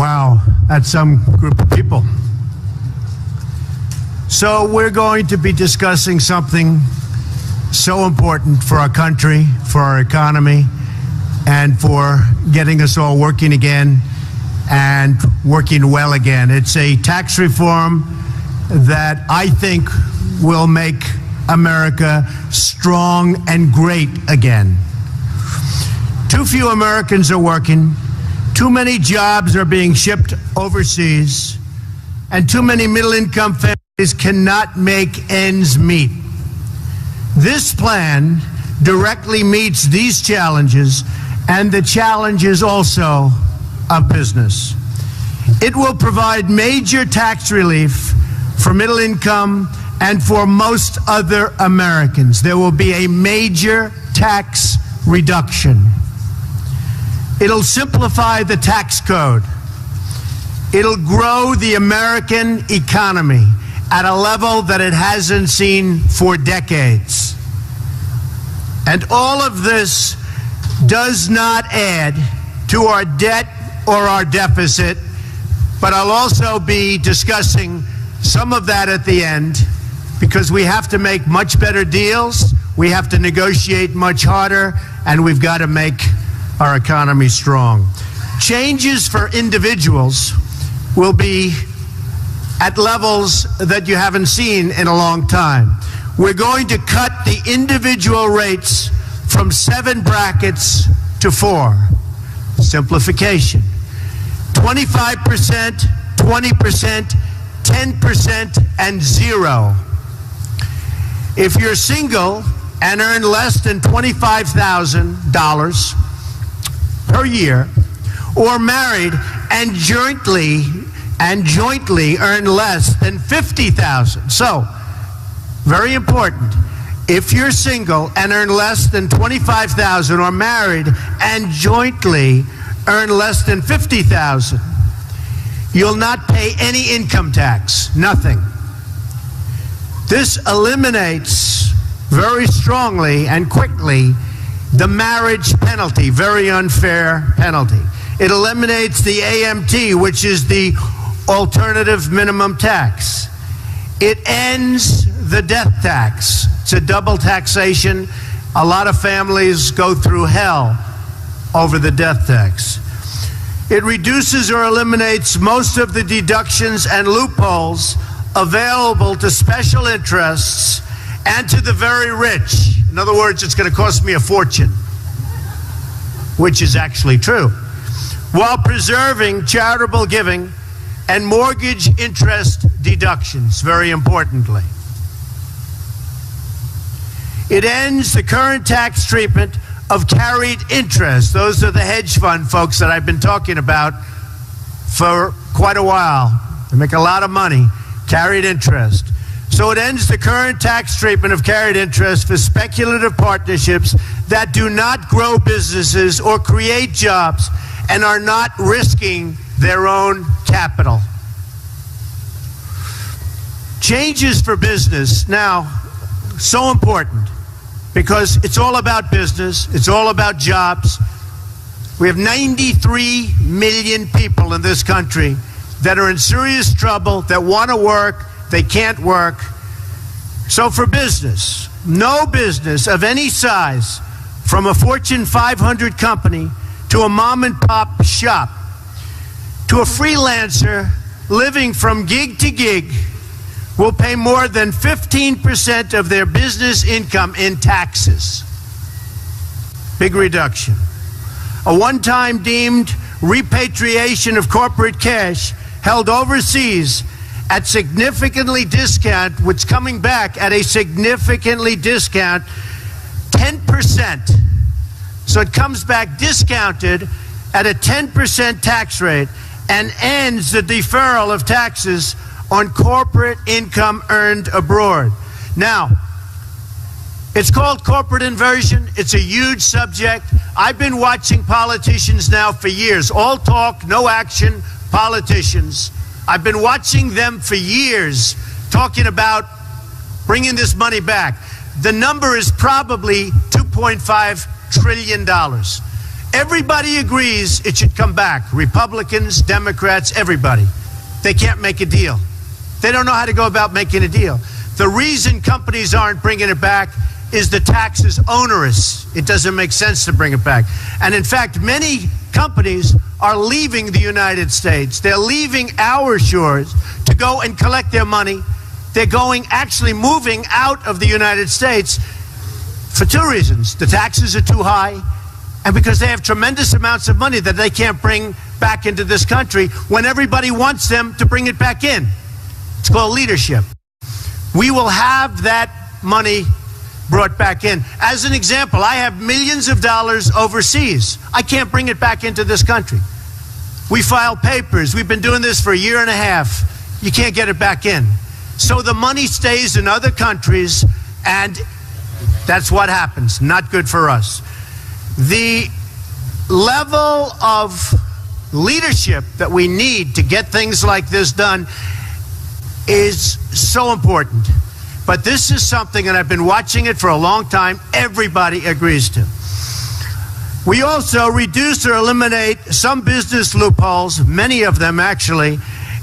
Wow, that's some group of people. So we're going to be discussing something so important for our country, for our economy, and for getting us all working again and working well again. It's a tax reform that I think will make America strong and great again. Too few Americans are working, too many jobs are being shipped overseas, and too many middle-income families cannot make ends meet. This plan directly meets these challenges and the challenges also of business. It will provide major tax relief for middle income and for most other Americans. There will be a major tax reduction. It'll simplify the tax code. It'll grow the American economy at a level that it hasn't seen for decades. And all of this does not add to our debt or our deficit, but I'll also be discussing some of that at the end, because we have to make much better deals, we have to negotiate much harder, and we've got to make our economy strong. Changes for individuals will be at levels that you haven't seen in a long time. We're going to cut the individual rates from 7 brackets to 4. Simplification. 25%, 20%, 10%, and 0. If you're single and earn less than $25,000 per year, or married and jointly earn less than $50,000. So, very important. If you're single and earn less than $25,000, or married and jointly earn less than $50,000, you'll not pay any income tax, nothing. This eliminates very strongly and quickly the marriage penalty, very unfair penalty. It eliminates the AMT, which is the alternative minimum tax. It ends the death tax. It's a double taxation. A lot of families go through hell over the death tax. It reduces or eliminates most of the deductions and loopholes available to special interests and to the very rich. In other words, it's going to cost me a fortune, which is actually true, while preserving charitable giving and mortgage interest deductions, very importantly. It ends the current tax treatment of carried interest. Those are the hedge fund folks that I've been talking about for quite a while. They make a lot of money, carried interest. So it ends the current tax treatment of carried interest for speculative partnerships that do not grow businesses or create jobs and are not risking their own capital. Changes for business, now, so important, because it's all about business, it's all about jobs. We have 93 million people in this country that are in serious trouble, that want to work, they can't work. So for business, no business of any size, from a Fortune 500 company to a mom and pop shop to a freelancer living from gig to gig, will pay more than 15% of their business income in taxes. Big reduction. A one-time deemed repatriation of corporate cash held overseas at significantly discount, which coming back at a significantly discount, 10%. So it comes back discounted at a 10% tax rate and ends the deferral of taxes on corporate income earned abroad. Now, it's called corporate inversion. It's a huge subject. I've been watching politicians now for years. All talk, no action politicians. I've been watching them for years talking about bringing this money back. The number is probably $2.5 trillion. Everybody agrees it should come back. Republicans, Democrats, everybody. They can't make a deal. They don't know how to go about making a deal. The reason companies aren't bringing it back is the tax is onerous. It doesn't make sense to bring it back. And in fact, many companies are leaving the United States. They're leaving our shores to go and collect their money. They're actually moving out of the United States for two reasons. The taxes are too high, and because they have tremendous amounts of money that they can't bring back into this country when everybody wants them to bring it back in. It's called leadership. We will have that money brought back in. As an example, I have millions of dollars overseas. I can't bring it back into this country. We file papers. We've been doing this for a year and a half. You can't get it back in. So the money stays in other countries, and that's what happens. Not good for us. The level of leadership that we need to get things like this done is so important. But this is something, and I've been watching it for a long time, everybody agrees to. We also reduce or eliminate some business loopholes, many of them actually,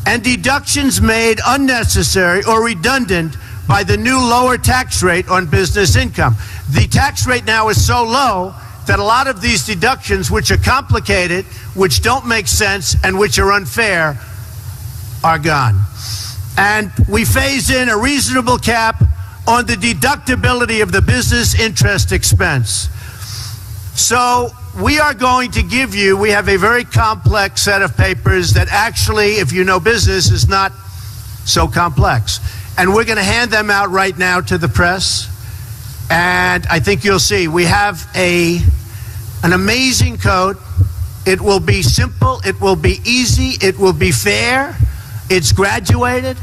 and deductions made unnecessary or redundant by the new lower tax rate on business income. The tax rate now is so low that a lot of these deductions, which are complicated, which don't make sense, and which are unfair, are gone. And we phase in a reasonable cap on the deductibility of the business interest expense. So we are going to give you, we have a very complex set of papers that actually, if you know business, is not so complex. And we're going to hand them out right now to the press. And I think you'll see, we have an amazing code. It will be simple, it will be easy, it will be fair, it's graduated.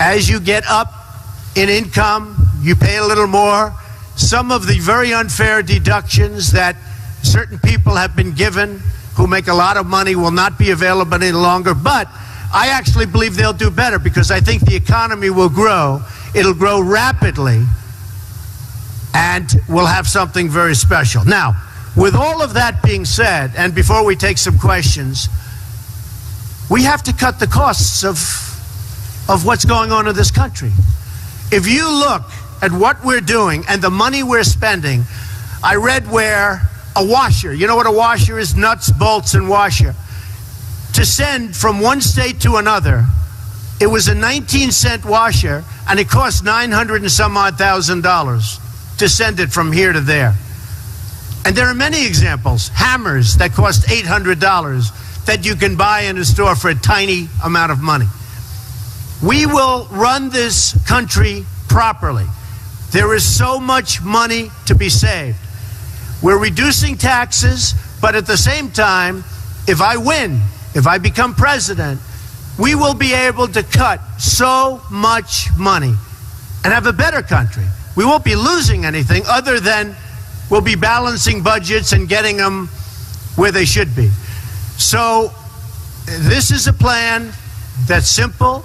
As you get up in income, you pay a little more. Some of the very unfair deductions that certain people have been given who make a lot of money will not be available any longer. But I actually believe they'll do better because I think the economy will grow. It'll grow rapidly, and we'll have something very special. Now, with all of that being said, and before we take some questions, we have to cut the costs of what's going on in this country. If you look at what we're doing and the money we're spending, I read where a washer, you know what a washer is? Nuts, bolts, and washer. To send from one state to another, it was a 19-cent washer, and it cost $900 and some odd thousand to send it from here to there. And there are many examples. Hammers that cost $800 that you can buy in a store for a tiny amount of money. We will run this country properly. There is so much money to be saved. We're reducing taxes, but at the same time, if I win, if I become president, we will be able to cut so much money and have a better country. We won't be losing anything other than we'll be balancing budgets and getting them where they should be. So this is a plan that's simple,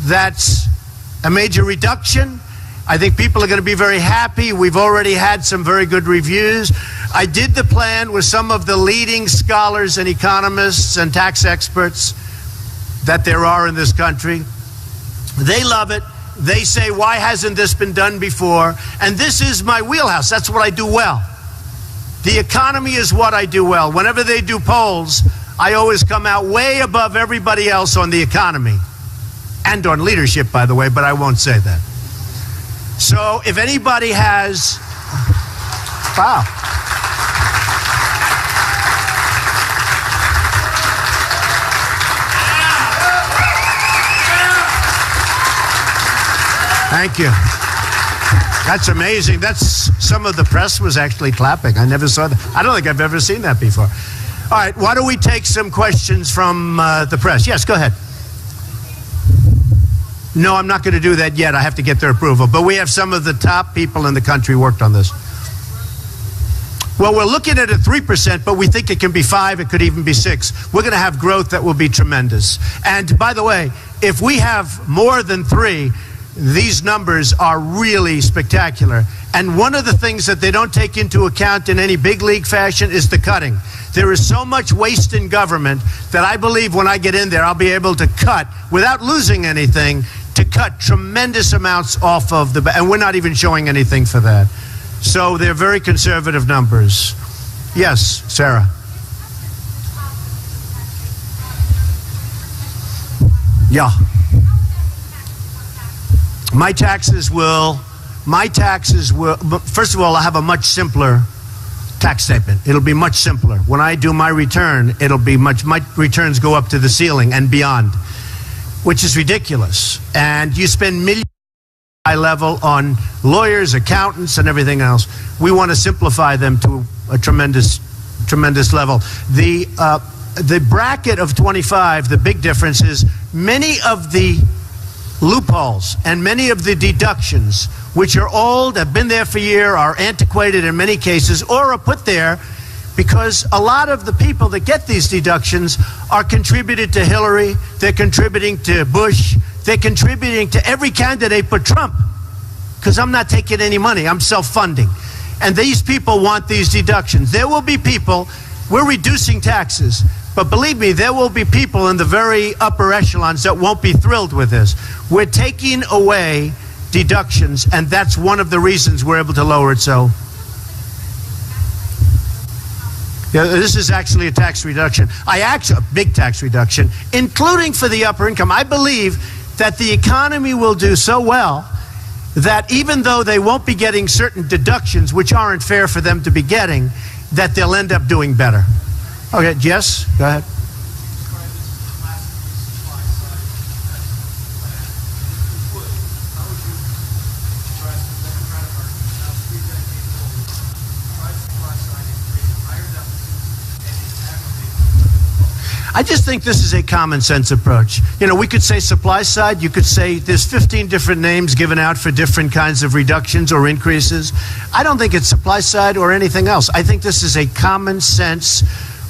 that's a major reduction. I think people are going to be very happy. We've already had some very good reviews. I did the plan with some of the leading scholars and economists and tax experts that there are in this country. They love it. They say, why hasn't this been done before? And this is my wheelhouse. That's what I do well. The economy is what I do well. Whenever they do polls, I always come out way above everybody else on the economy. And on leadership, by the way, but I won't say that. So if anybody has... Wow. Thank you. That's amazing. That's some of the press was actually clapping. I never saw that. I don't think I've ever seen that before. All right, why don't we take some questions from the press? Yes, go ahead. No, I'm not going to do that yet. I have to get their approval. But we have some of the top people in the country worked on this. Well, we're looking at a 3%, but we think it can be 5, it could even be 6. We're going to have growth that will be tremendous. And by the way, if we have more than 3, these numbers are really spectacular. And one of the things that they don't take into account in any big league fashion is the cutting. There is so much waste in government that I believe when I get in there, I'll be able to cut, without losing anything, to cut tremendous amounts off of the, and we're not even showing anything for that. So they're very conservative numbers. Yes, Sarah. Yeah. My taxes will, first of all, I have a much simpler tax statement. It'll be much simpler. When I do my return, it'll be my returns go up to the ceiling and beyond, which is ridiculous. And you spend millions high level on lawyers, accountants, and everything else. We want to simplify them to a tremendous level. The bracket of 25, the big difference is many of the loopholes and many of the deductions, which are old, have been there for years, are antiquated in many cases, or are put there because a lot of the people that get these deductions are contributed to Hillary, they're contributing to Bush, they're contributing to every candidate but Trump, because I'm not taking any money, I'm self-funding. And these people want these deductions. There will be people, we're reducing taxes, but believe me, there will be people in the very upper echelons that won't be thrilled with this. We're taking away deductions, and that's one of the reasons we're able to lower it. So, yeah, this is actually a tax reduction. A big tax reduction, including for the upper income. I believe that the economy will do so well that even though they won't be getting certain deductions, which aren't fair for them to be getting, that they'll end up doing better. Okay, yes, go ahead. I just think this is a common sense approach. You know, we could say supply side, you could say there's 15 different names given out for different kinds of reductions or increases. I don't think it's supply side or anything else. I think this is a common sense,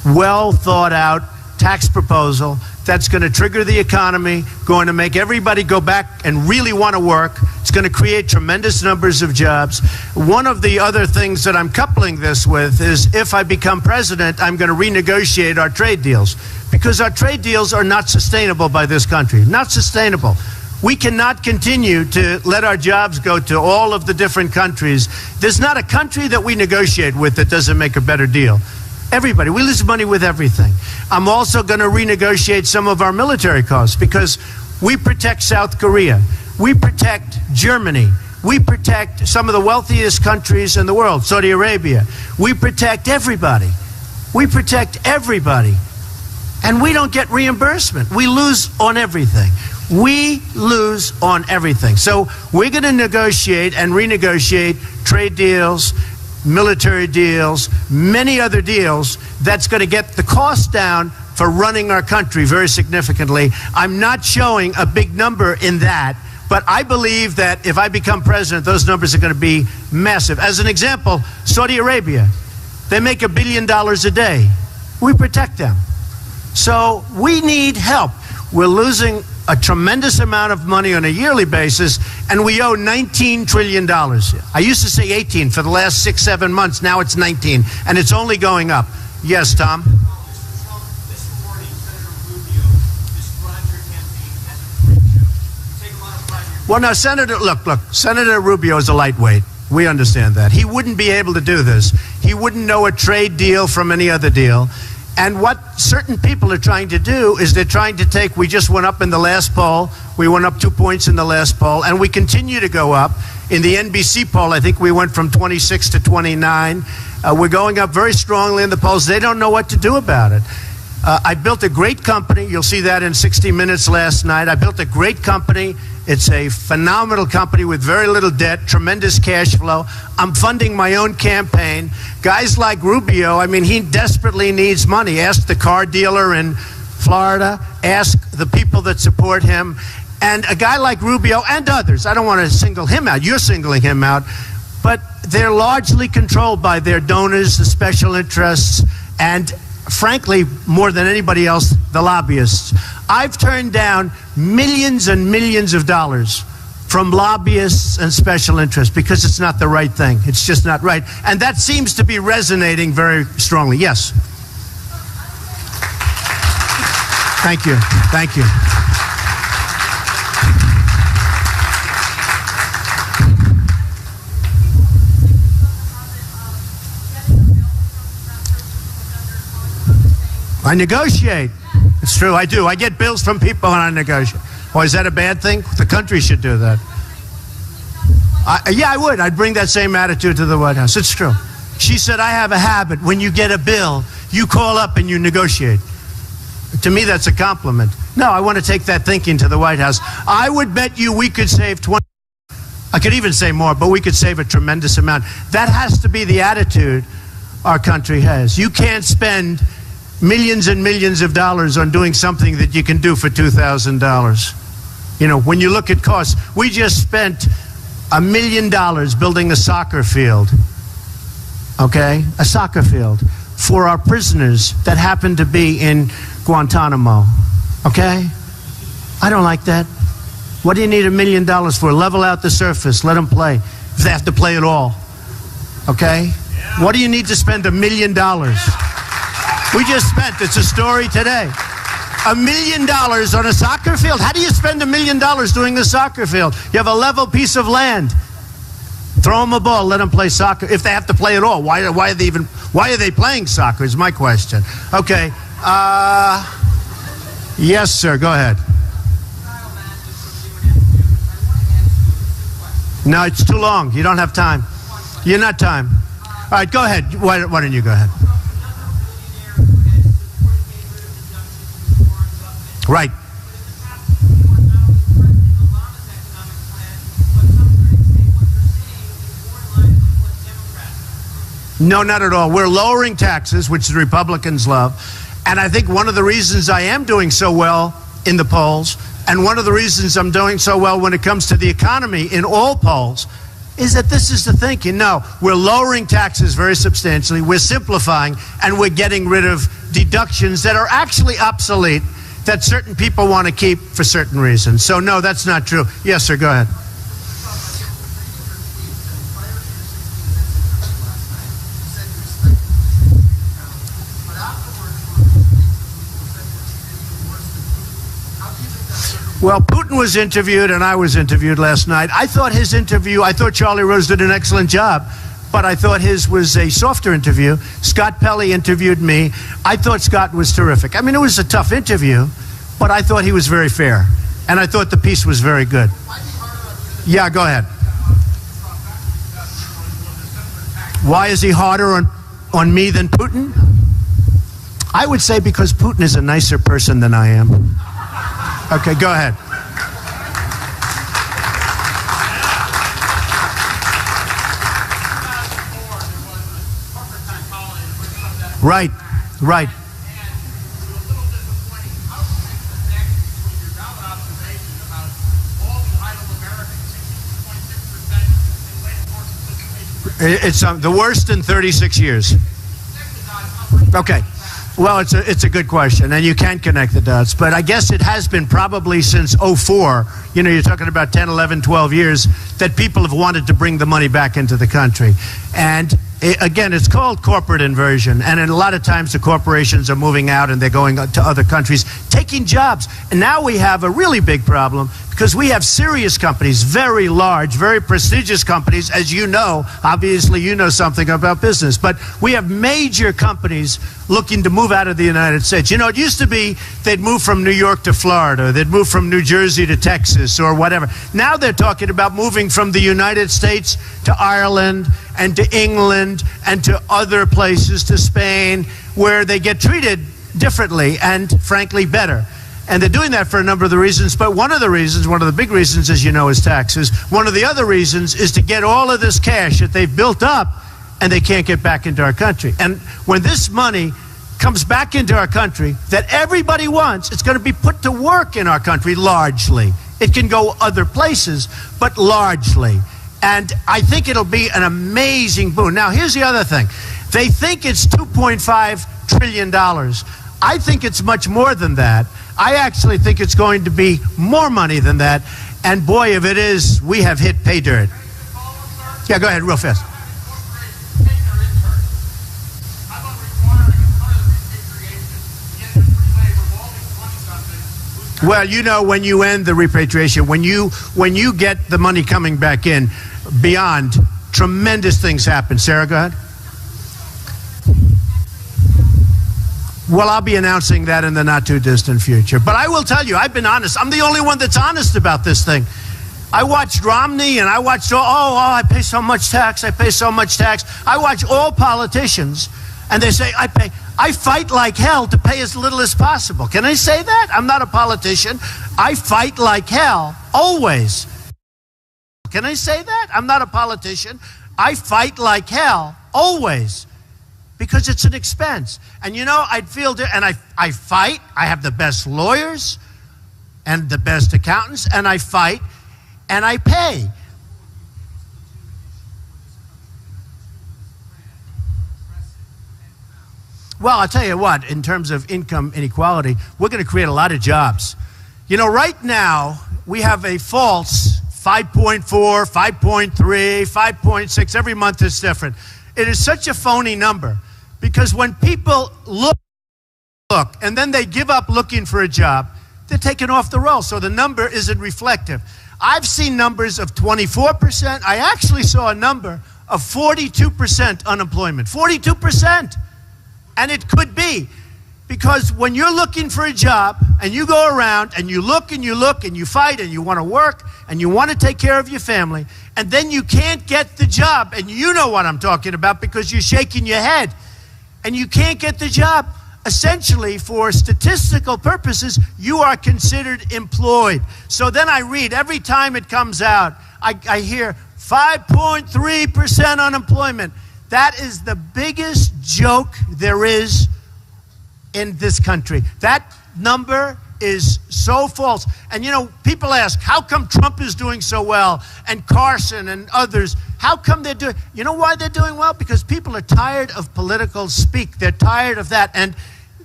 well thought out tax proposal that's going to trigger the economy, going to make everybody go back and really want to work. It's going to create tremendous numbers of jobs. One of the other things that I'm coupling this with is if I become president, I'm going to renegotiate our trade deals, because our trade deals are not sustainable by this country. Not sustainable. We cannot continue to let our jobs go to all of the different countries. There's not a country that we negotiate with that doesn't make a better deal. Everybody. We lose money with everything. I'm also going to renegotiate some of our military costs, because we protect South Korea. We protect Germany. We protect some of the wealthiest countries in the world, Saudi Arabia. We protect everybody. We protect everybody. And we don't get reimbursement. We lose on everything. We lose on everything. So we're going to negotiate and renegotiate trade deals, military deals, many other deals that's going to get the cost down for running our country very significantly. I'm not showing a big number in that, but I believe that if I become president, those numbers are going to be massive. As an example, Saudi Arabia, they make $1 billion a day. We protect them. So we need help. We're losing a tremendous amount of money on a yearly basis, and we owe $19 trillion. I used to say 18 for the last 6-7 months. Now it's 19, and it's only going up. Yes, Tom? Well, now, Senator, look, Senator Rubio is a lightweight. We understand that. He wouldn't be able to do this. He wouldn't know a trade deal from any other deal. And what certain people are trying to do is they're trying to take, we just went up in the last poll, we went up 2 points in the last poll, and we continue to go up. In the NBC poll, I think we went from 26 to 29. We're going up very strongly in the polls. They don't know what to do about it. I built a great company. You'll see that in 60 Minutes last night. I built a great company. It's a phenomenal company with very little debt, tremendous cash flow. I'm funding my own campaign. Guys like Rubio, I mean, he desperately needs money. Ask the car dealer in Florida. Ask the people that support him. And a guy like Rubio and others, I don't want to single him out. You're singling him out. But they're largely controlled by their donors, the special interests, and frankly, more than anybody else, the lobbyists. I've turned down millions and millions of dollars from lobbyists and special interests because it's not the right thing. It's just not right. And that seems to be resonating very strongly. Yes. Thank you. Thank you. I negotiate. It's true, I do. I get bills from people and I negotiate. Well, is that a bad thing? The country should do that. Yeah, I would. I'd bring that same attitude to the White House. It's true. She said, I have a habit. When you get a bill, you call up and you negotiate. To me, that's a compliment. No, I want to take that thinking to the White House. I would bet you we could save 20. I could even say more, but we could save a tremendous amount. That has to be the attitude our country has. You can't spend millions and millions of dollars on doing something that you can do for $2,000. You know, when you look at costs, we just spent $1 million building a soccer field, okay? A soccer field for our prisoners that happen to be in Guantanamo, okay? I don't like that. What do you need $1 million for? Level out the surface, let them play, if they have to play at all, okay? What do you need to spend $1 million? We just spent, it's a story today, $1 million on a soccer field. How do you spend $1 million doing the soccer field? You have a level piece of land. Throw them a ball, let them play soccer. If they have to play at all, why are they playing soccer is my question. Okay, yes, sir, go ahead. No, it's too long. You don't have time. You're not time. All right, go ahead. Why don't you go ahead? Right. No, not at all. We're lowering taxes, which the Republicans love. And I think one of the reasons I am doing so well in the polls, and one of the reasons I'm doing so well when it comes to the economy in all polls, is that this is the thinking. No, we're lowering taxes very substantially, we're simplifying, and we're getting rid of deductions that are actually obsolete that certain people want to keep for certain reasons. So no, that's not true. Yes, sir, go ahead. Well, Putin was interviewed and I was interviewed last night. I thought Charlie Rose did an excellent job, but I thought his was a softer interview. Scott Pelley interviewed me. I thought Scott was terrific. I mean, it was a tough interview, but I thought he was very fair. And I thought the piece was very good. Yeah, go ahead. Why is he harder on me than Putin? I would say because Putin is a nicer person than I am. Okay, go ahead. Right, right. It's the worst in 36 years. Okay. Well, it's a good question, and you can connect the dots. But I guess it has been probably since 2004, you know, you're talking about 10, 11, 12 years, that people have wanted to bring the money back into the country. And again, it's called corporate inversion. And a lot of times the corporations are moving out and they're going to other countries, taking jobs. And now we have a really big problem because we have serious companies, very large, very prestigious companies, as you know. Obviously, you know something about business. But we have major companies looking to move out of the United States. You know, it used to be they'd move from New York to Florida, they'd move from New Jersey to Texas or whatever. Now they're talking about moving from the United States to Ireland and to England and to other places, to Spain, where they get treated differently and frankly better. And they're doing that for a number of the reasons, but one of the big reasons, as you know, is taxes. One of the other reasons is to get all of this cash that they've built up and they can't get back into our country. And when this money comes back into our country that everybody wants, it's going to be put to work in our country largely. It can go other places, but largely. And I think it'll be an amazing boon. Now, here's the other thing. They think it's $2.5 trillion. I think it's much more than that. I actually think it's going to be more money than that. And boy, if it is, we have hit pay dirt. Yeah, go ahead, real fast. Well, you know, when you end the repatriation, when you get the money coming back in, beyond, tremendous things happen. Sarah, go ahead. Well, I'll be announcing that in the not-too-distant future. But I will tell you, I've been honest. I'm the only one that's honest about this thing. I watched Romney, and I watched, I pay so much tax, I pay so much tax. I watch all politicians, and they say, I fight like hell to pay as little as possible. Can I say that? I'm not a politician. I fight like hell, always. Can I say that? I'm not a politician. I fight like hell, always. Because it's an expense. And you know, I fight. I have the best lawyers and the best accountants, and I fight and I pay. Well, I'll tell you what, in terms of income inequality, we're going to create a lot of jobs. You know, right now, we have a false 5.4, 5.3, 5.6. Every month is different. It is such a phony number because when people look, and then they give up looking for a job, they're taken off the roll. So the number isn't reflective. I've seen numbers of 24%. I actually saw a number of 42% unemployment. 42%. And it could be because when you're looking for a job and you go around and you look and you look and you fight and you want to work and you want to take care of your family and then you can't get the job, and you know what I'm talking about because you're shaking your head and you can't get the job, essentially for statistical purposes, you are considered employed. So then I read every time it comes out, I hear 5.3% unemployment. That is the biggest joke there is in this country. That number is so false. And you know, people ask, how come Trump is doing so well and Carson and others? How come they're doing? You know why they're doing well? Because people are tired of political speak. They're tired of that. And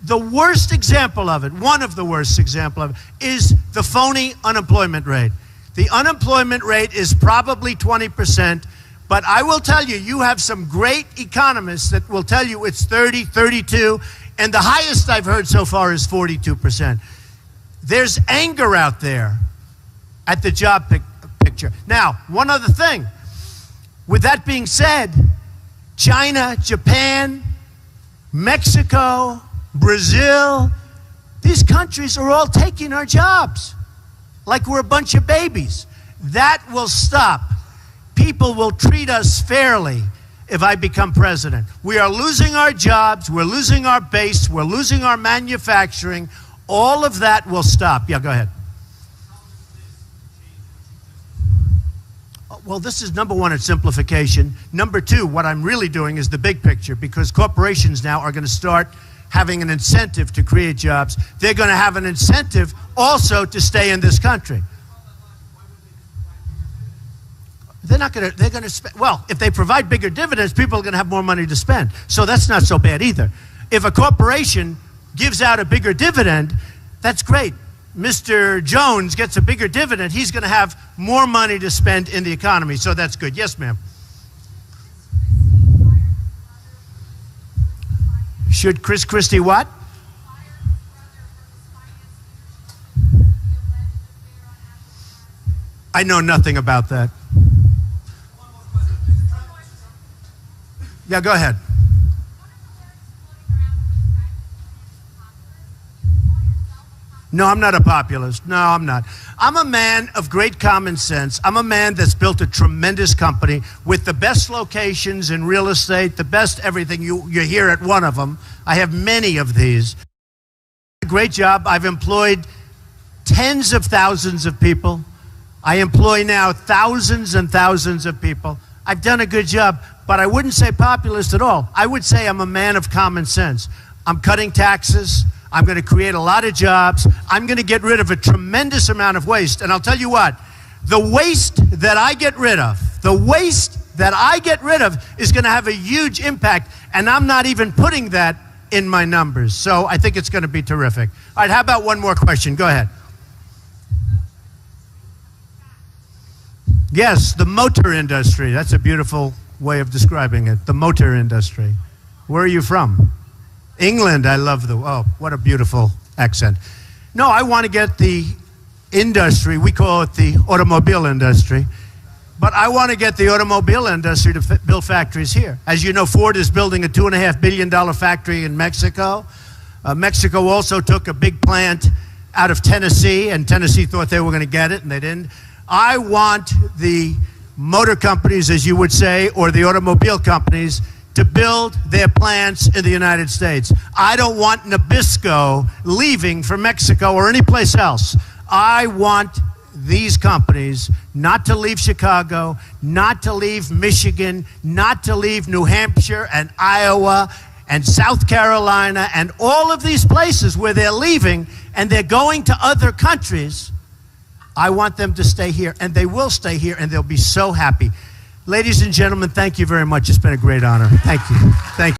the worst example of it, one of the worst examples of it, is the phony unemployment rate. The unemployment rate is probably 20%. But I will tell you, you have some great economists that will tell you it's 30, 32, and the highest I've heard so far is 42%. There's anger out there at the job picture. Now, one other thing. With that being said, China, Japan, Mexico, Brazil, these countries are all taking our jobs like we're a bunch of babies. That will stop. People will treat us fairly if I become president. We are losing our jobs, we're losing our base, we're losing our manufacturing. All of that will stop. Yeah, go ahead. Well, this is number one, it's simplification. Number two, what I'm really doing is the big picture, because corporations now are going to start having an incentive to create jobs. They're going to have an incentive also to stay in this country. They're going to spend, well, if they provide bigger dividends, people are going to have more money to spend. So that's not so bad either. If a corporation gives out a bigger dividend, that's great. Mr. Jones gets a bigger dividend, he's going to have more money to spend in the economy. So that's good. Yes, ma'am. Should Chris Christie what? I know nothing about that. Yeah, go ahead. No, I'm not a populist. No, I'm not. I'm a man of great common sense. I'm a man that's built a tremendous company with the best locations in real estate, the best everything. You're here at one of them. I have many of these. A great job. I've employed tens of thousands of people. I employ now thousands and thousands of people. I've done a good job, but I wouldn't say populist at all. I would say I'm a man of common sense. I'm cutting taxes. I'm going to create a lot of jobs. I'm going to get rid of a tremendous amount of waste. And I'll tell you what, the waste that I get rid of, is going to have a huge impact. And I'm not even putting that in my numbers. So I think it's going to be terrific. All right, how about one more question? Go ahead. Yes, the motor industry. That's a beautiful way of describing it. The motor industry. Where are you from? England. I love oh, what a beautiful accent. No, I want to get the industry, we call it the automobile industry, but I want to get the automobile industry to build factories here. As you know, Ford is building a $2.5 billion factory in Mexico. Mexico also took a big plant out of Tennessee, and Tennessee thought they were going to get it, and they didn't. I want the motor companies, as you would say, or the automobile companies, to build their plants in the United States. I don't want Nabisco leaving for Mexico or any place else. I want these companies not to leave Chicago, not to leave Michigan, not to leave New Hampshire and Iowa and South Carolina and all of these places where they're leaving and they're going to other countries. I want them to stay here, and they will stay here, and they'll be so happy. Ladies and gentlemen, thank you very much. It's been a great honor. Thank you. Thank you.